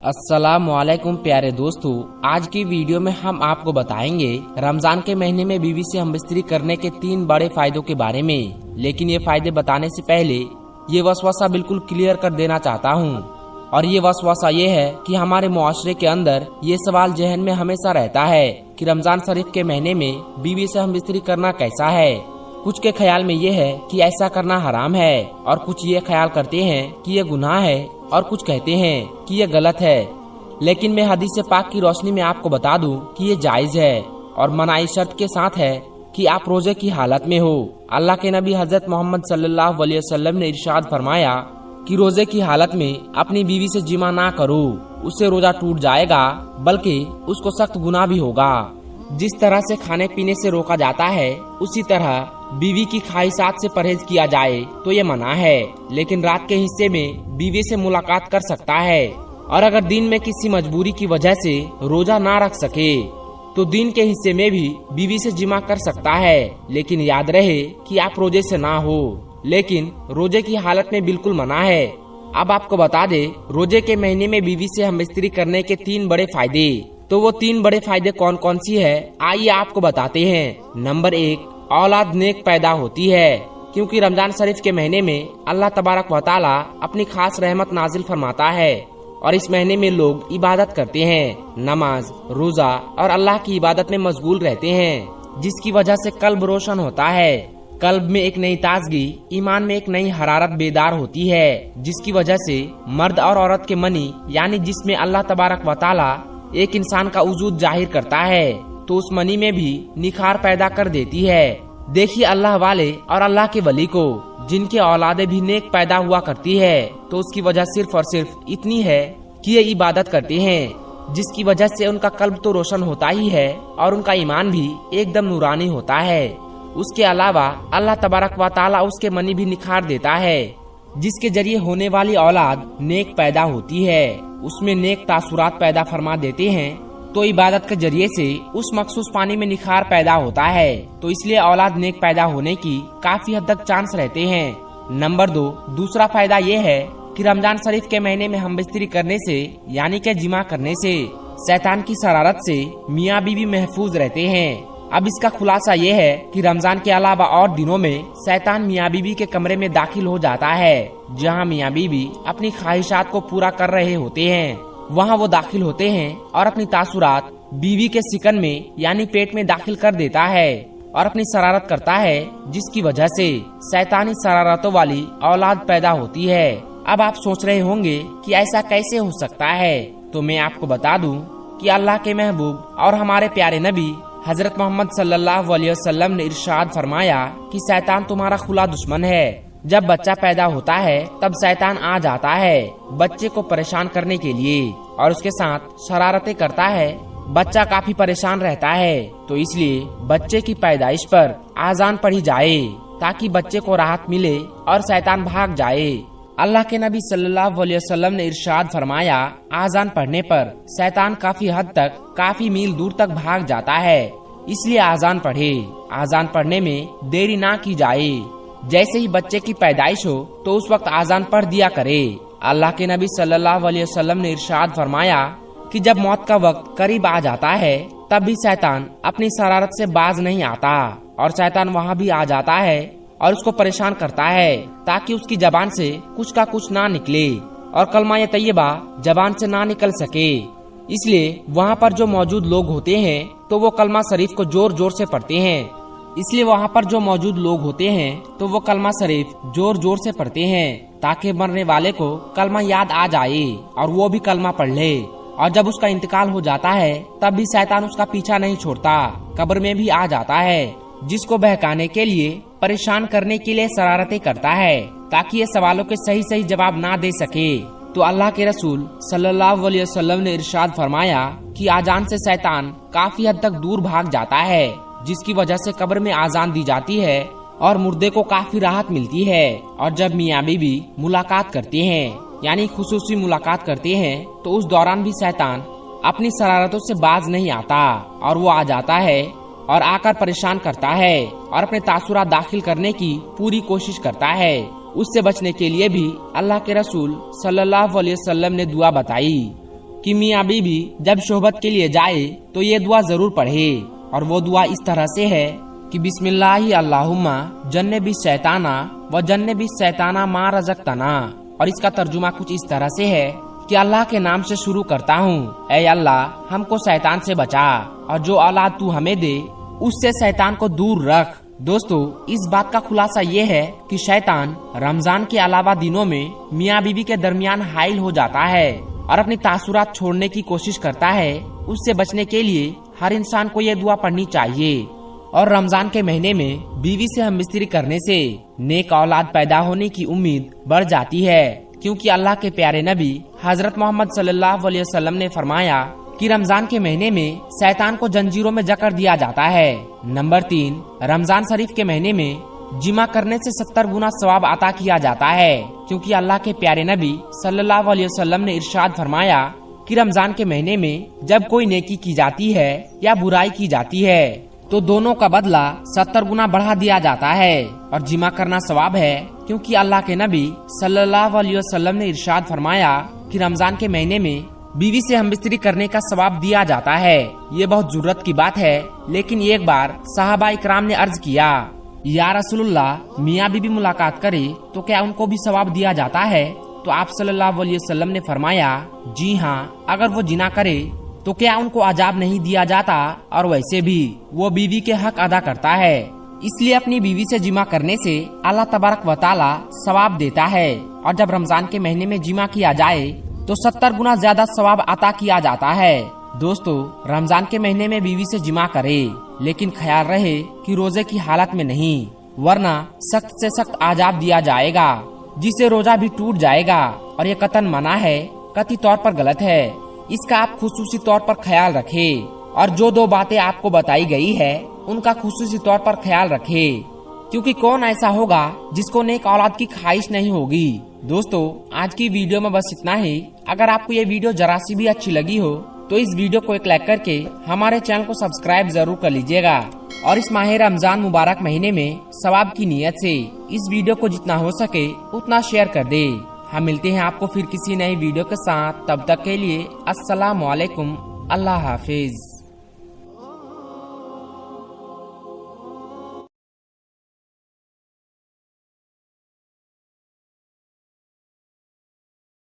अस्सलाम वालेकुम प्यारे दोस्तों, आज की वीडियो में हम आपको बताएंगे रमजान के महीने में बीवी से हमबिस्तरी करने के 3 बड़े फायदों के बारे में। लेकिन ये फायदे बताने से पहले ये वसवसा बिल्कुल क्लियर कर देना चाहता हूँ। और ये वसवसा ये है कि हमारे मुआशरे के अंदर ये सवाल जहन में हमेशा रहता है कि रमजान शरीफ के महीने में बीवी से हमबिस्तरी करना कैसा है। कुछ के ख्याल में ये है कि ऐसा करना हराम है, और कुछ ये ख्याल करते हैं कि ये गुनाह है, और कुछ कहते हैं कि ये गलत है। लेकिन मैं हदीस पाक की रोशनी में आपको बता दूं कि ये जायज है, और मनाई शर्त के साथ है कि आप रोजे की हालत में हो। अल्लाह के नबी हजरत मोहम्मद सल्लल्लाहु अलैहि वसल्लम ने इरशाद फरमाया कि रोजे की हालत में अपनी बीवी से जिमा ना करो, उससे रोजा टूट जाएगा, बल्कि उसको सख्त गुनाह भी होगा। जिस तरह से खाने पीने से रोका जाता है, उसी तरह बीवी की ख्वाहिशात से परहेज किया जाए तो ये मना है। लेकिन रात के हिस्से में बीवी से मुलाकात कर सकता है, और अगर दिन में किसी मजबूरी की वजह से रोजा ना रख सके तो दिन के हिस्से में भी बीवी से जिमा कर सकता है। लेकिन याद रहे कि आप रोजे से ना हो, लेकिन रोजे की हालत में बिल्कुल मना है। अब आपको बता दे रोजे के महीने में बीवी से हमबिस्तरी करने के 3 बड़े फायदे। तो वो 3 बड़े फायदे कौन कौन सी है, आइए आपको बताते हैं। नंबर 1, औलाद नेक पैदा होती है, क्योंकि रमजान शरीफ के महीने में अल्लाह तबारक व तआला अपनी खास रहमत नाजिल फरमाता है, और इस महीने में लोग इबादत करते हैं, नमाज, रोजा और अल्लाह की इबादत में मशगूल रहते हैं, जिसकी वजह से कल्ब रोशन होता है। कल्ब में एक नई ताजगी, ईमान में एक नई हरारत बेदार होती है, जिसकी वजह से मर्द और औरत के मनी यानी जिसमें अल्लाह तबारक व तआला एक इंसान का वजूद जाहिर करता है, तो उस मनी में भी निखार पैदा कर देती है। देखिए अल्लाह वाले और अल्लाह के वली को, जिनके औलादे भी नेक पैदा हुआ करती है, तो उसकी वजह सिर्फ और सिर्फ इतनी है कि ये इबादत करते हैं, जिसकी वजह से उनका कल्ब तो रोशन होता ही है, और उनका ईमान भी एकदम नूरानी होता है। उसके अलावा अल्लाह तबारक व तआला उसके मनी भी निखार देता है, जिसके जरिए होने वाली औलाद नेक पैदा होती है, उसमें नेक तासुरात पैदा फरमा देते हैं, तो इबादत के जरिए से उस मखसूस पानी में निखार पैदा होता है। तो इसलिए औलाद नेक पैदा होने की काफी हद तक चांस रहते हैं। नंबर 2, दूसरा फायदा ये है कि रमजान शरीफ के महीने में हमबिस्तरी करने से यानी कि जिमा करने से शैतान की शरारत से मियाँ बीवी महफूज रहते हैं। अब इसका खुलासा ये है कि रमजान के अलावा और दिनों में शैतान मियाँ बीवी के कमरे में दाखिल हो जाता है, जहाँ मियाँ बीवी अपनी ख्वाहिशात को पूरा कर रहे होते हैं। वहाँ वो दाखिल होते हैं और अपनी तासुरात बीवी के सिकन में यानी पेट में दाखिल कर देता है, और अपनी शरारत करता है, जिसकी वजह से शैतानी शरारतों वाली औलाद पैदा होती है। अब आप सोच रहे होंगे कि ऐसा कैसे हो सकता है, तो मैं आपको बता दूं कि अल्लाह के महबूब और हमारे प्यारे नबी हजरत मोहम्मद सल्लल्लाहु अलैहि वसल्लम ने इरशाद फरमाया कि शैतान तुम्हारा खुला दुश्मन है। जब बच्चा पैदा होता है तब शैतान आ जाता है बच्चे को परेशान करने के लिए, और उसके साथ शरारतें करता है। बच्चा काफी परेशान रहता है, तो इसलिए बच्चे की पैदाइश पर आजान पढ़ी जाए, ताकि बच्चे को राहत मिले और शैतान भाग जाए। अल्लाह के नबी सल्लल्लाहु अलैहि वसल्लम ने इरशाद फरमाया, आजान पढ़ने पर शैतान काफी हद तक, काफी मील दूर तक भाग जाता है, इसलिए आजान पढ़े। आजान पढ़ने में देरी ना की जाए। जैसे ही बच्चे की पैदाइश हो तो उस वक्त आजान पढ़ दिया करे। अल्लाह के नबी सल्लल्लाहु अलैहि वसल्लम ने इरशाद फरमाया कि जब मौत का वक्त करीब आ जाता है, तब भी शैतान अपनी शरारत से बाज नहीं आता, और शैतान वहाँ भी आ जाता है और उसको परेशान करता है, ताकि उसकी जबान से कुछ का कुछ ना निकले और कलमा ये तैयबा जबान से ना निकल सके। इसलिए वहाँ पर जो मौजूद लोग होते हैं तो वो कलमा शरीफ को जोर जोर से पढ़ते हैं। ताकि मरने वाले को कलमा याद आ जाए और वो भी कलमा पढ़ ले। और जब उसका इंतकाल हो जाता है तब भी शैतान उसका पीछा नहीं छोड़ता, कब्र में भी आ जाता है, जिसको बहकाने के लिए, परेशान करने के लिए शरारतें करता है, ताकि ये सवालों के सही सही जवाब ना दे सके। तो अल्लाह के रसूल सल्लल्लाहु अलैहि वसल्लम ने इरशाद फरमाया कि आजान से शैतान काफी हद तक दूर भाग जाता है, जिसकी वजह से कब्र में आजान दी जाती है और मुर्दे को काफी राहत मिलती है। और जब मियाँ बीवी मुलाकात करते हैं यानी खुसूसी मुलाकात करते हैं, तो उस दौरान भी शैतान अपनी शरारतों से बाज नहीं आता, और वो आ जाता है और आकर परेशान करता है और अपने तासुरात दाखिल करने की पूरी कोशिश करता है। उससे बचने के लिए भी अल्लाह के रसूल सल्लल्लाहु अलैहि वसल्लम ने दुआ बताई कि मियाँ बीवी जब शोहबत के लिए जाए तो ये दुआ जरूर पढ़े, और वो दुआ इस तरह से है कि बिस्मिल्लाहि अल्लाहुम्मा जन्नबी शैताना व जन्नबी शैताना मा रज़क़तना। और इसका तर्जुमा कुछ इस तरह से है कि अल्लाह के नाम से शुरू करता हूँ, ऐ अल्लाह हमको शैतान से बचा, और जो औलाद तू हमें दे उससे शैतान को दूर रख। दोस्तों, इस बात का खुलासा ये है कि शैतान रमजान के अलावा दिनों में मियाँ बीवी के दरमियान हाइल हो जाता है और अपनी तासुरात छोड़ने की कोशिश करता है। उससे बचने के लिए हर इंसान को ये दुआ पढ़नी चाहिए। और रमजान के महीने में बीवी से हमबिस्तरी करने से नेक औलाद पैदा होने की उम्मीद बढ़ जाती है, क्योंकि अल्लाह के प्यारे नबी हजरत मोहम्मद सल्लल्लाहु अलैहि वसल्लम ने फरमाया कि रमजान के महीने में शैतान को जंजीरों में जकड़ दिया जाता है। नंबर 3, रमजान शरीफ के महीने में जिमा करने से 70 गुना सवाब अता किया जाता है, क्योंकि अल्लाह के प्यारे नबी सल्लल्लाहु अलैहि वसल्लम ने इरशाद फरमाया कि रमजान के महीने में जब कोई नेकी की जाती है या बुराई की जाती है तो दोनों का बदला 70 गुना बढ़ा दिया जाता है। और जिमा करना सवाब है, क्योंकि अल्लाह के नबी सल्लल्लाहु अलैहि वसल्लम ने इरशाद फरमाया कि रमजान के महीने में बीवी से हमबिस्तरी करने का सवाब दिया जाता है। ये बहुत जरूरत की बात है, लेकिन एक बार सहाबा इकराम ने अर्ज किया, या रसूलुल्लाह मियाँ बीवी मुलाकात करे तो क्या उनको भी सवाब दिया जाता है? तो आप सल्लल्लाहु अलैहि वसल्लम ने फरमाया, जी हाँ, अगर वो जिना करे तो क्या उनको अजाब नहीं दिया जाता? और वैसे भी वो बीवी के हक अदा करता है, इसलिए अपनी बीवी से जिमा करने से अल्लाह तबारक व तआला सवाब देता है। और जब रमजान के महीने में जिमा किया जाए तो 70 गुना ज्यादा सवाब अता किया जाता है। दोस्तों, रमजान के महीने में बीवी से जिमा करे, लेकिन ख्याल रहे कि रोजे की हालत में नहीं, वरना सख्त से सख्त अजाब दिया जाएगा, जिससे रोजा भी टूट जाएगा। और ये कतन मना है, कतई तौर पर गलत है। इसका आप खुसूसी तौर पर ख्याल रखें, और जो 2 बातें आपको बताई गई है उनका खुसूसी तौर पर ख्याल रखें, क्योंकि कौन ऐसा होगा जिसको नेक औलाद की ख्वाहिश नहीं होगी। दोस्तों, आज की वीडियो में बस इतना ही। अगर आपको ये वीडियो जरा सी भी अच्छी लगी हो तो इस वीडियो को एक लाइक करके हमारे चैनल को सब्सक्राइब जरूर कर लीजिएगा। और इस माह रमजान मुबारक महीने में सवाब की नियत से इस वीडियो को जितना हो सके उतना शेयर कर दे। हम मिलते हैं आपको फिर किसी नई वीडियो के साथ। तब तक के लिए अस्सलाम वालेकुम, अल्लाह हाफिज।